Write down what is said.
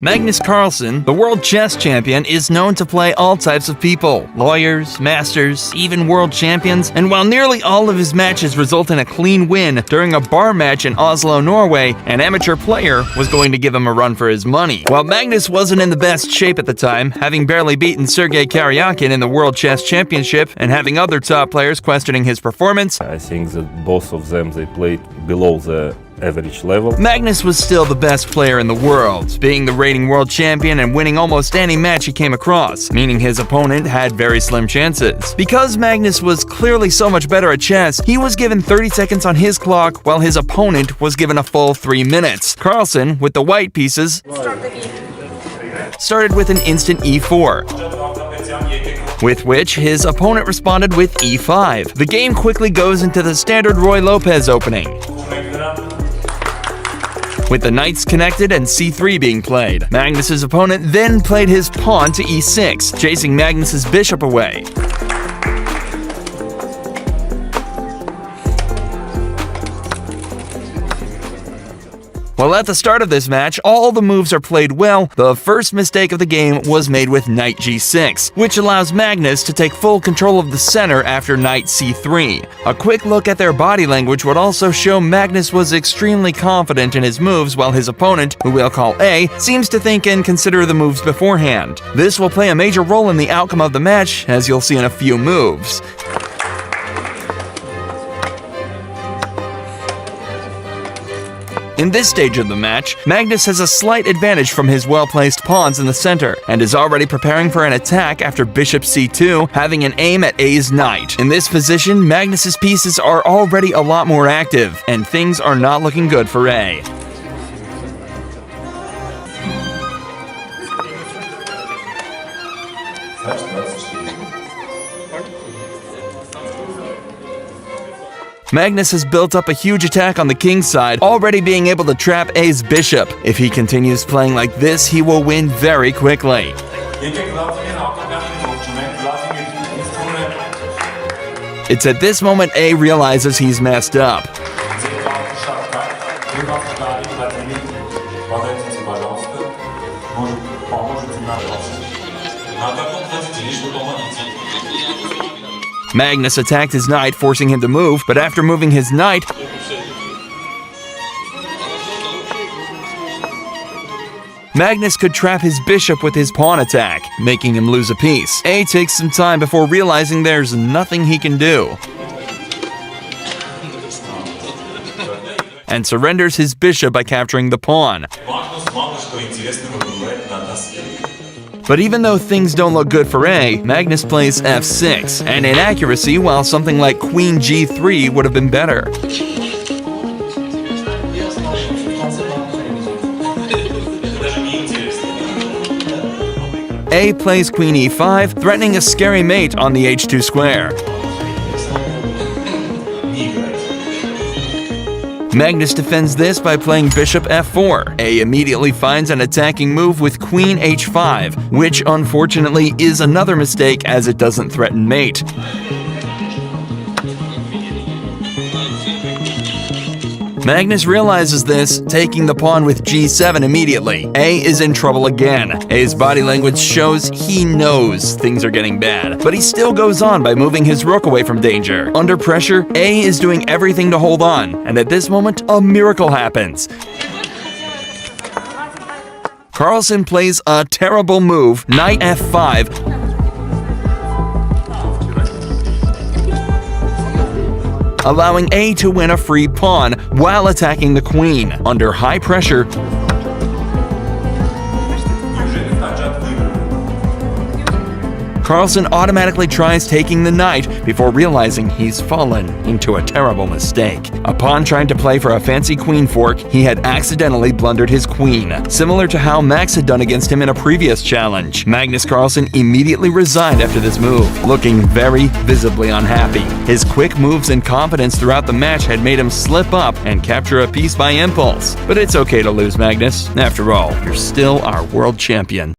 Magnus Carlsen, the world chess champion, is known to play all types of people: lawyers, masters, even world champions, and while nearly all of his matches result in a clean win, during a bar match in Oslo, Norway, an amateur player was going to give him a run for his money. While Magnus wasn't in the best shape at the time, having barely beaten Sergei Karyakin in the World Chess Championship and having other top players questioning his performance, I think that both of them, they played below the average level. Magnus was still the best player in the world, being the reigning world champion and winning almost any match he came across, meaning his opponent had very slim chances. Because Magnus was clearly so much better at chess, he was given 30 seconds on his clock while his opponent was given a full 3 minutes. Carlsen, with the white pieces, started with an instant e4, with which his opponent responded with e5. The game quickly goes into the standard Roy Lopez opening, with the knights connected and c3 being played. Magnus's opponent then played his pawn to e6, chasing Magnus's bishop away. While at the start of this match, all the moves are played well, the first mistake of the game was made with knight g6, which allows Magnus to take full control of the center after knight c3. A quick look at their body language would also show Magnus was extremely confident in his moves, while his opponent, who we'll call A, seems to think and consider the moves beforehand. This will play a major role in the outcome of the match, as you'll see in a few moves. In this stage of the match, Magnus has a slight advantage from his well-placed pawns in the center, and is already preparing for an attack after bishop c2, having an aim at A's knight. In this position, Magnus's pieces are already a lot more active, and things are not looking good for A. Magnus has built up a huge attack on the king's side, already being able to trap A's bishop. If he continues playing like this, he will win very quickly. It's at this moment A realizes he's messed up. Magnus attacked his knight, forcing him to move, but after moving his knight, Magnus could trap his bishop with his pawn attack, making him lose a piece. A takes some time before realizing there's nothing he can do, and surrenders his bishop by capturing the pawn. But even though things don't look good for A, Magnus plays f6, an inaccuracy while something like queen g3 would have been better. A plays queen e5, threatening a scary mate on the h2 square. Magnus defends this by playing bishop f4. A immediately finds an attacking move with queen h5, which unfortunately is another mistake as it doesn't threaten mate. Magnus realizes this, taking the pawn with g7 immediately. A is in trouble again. A's body language shows he knows things are getting bad, but he still goes on by moving his rook away from danger. Under pressure, A is doing everything to hold on, and at this moment, a miracle happens. Carlsen plays a terrible move, knight f5, allowing A to win a free pawn while attacking the queen. Under high pressure, Carlsen automatically tries taking the knight before realizing he's fallen into a terrible mistake. Upon trying to play for a fancy queen fork, he had accidentally blundered his queen, similar to how Max had done against him in a previous challenge. Magnus Carlsen immediately resigned after this move, looking very visibly unhappy. His quick moves and confidence throughout the match had made him slip up and capture a piece by impulse. But it's okay to lose, Magnus. After all, you're still our world champion.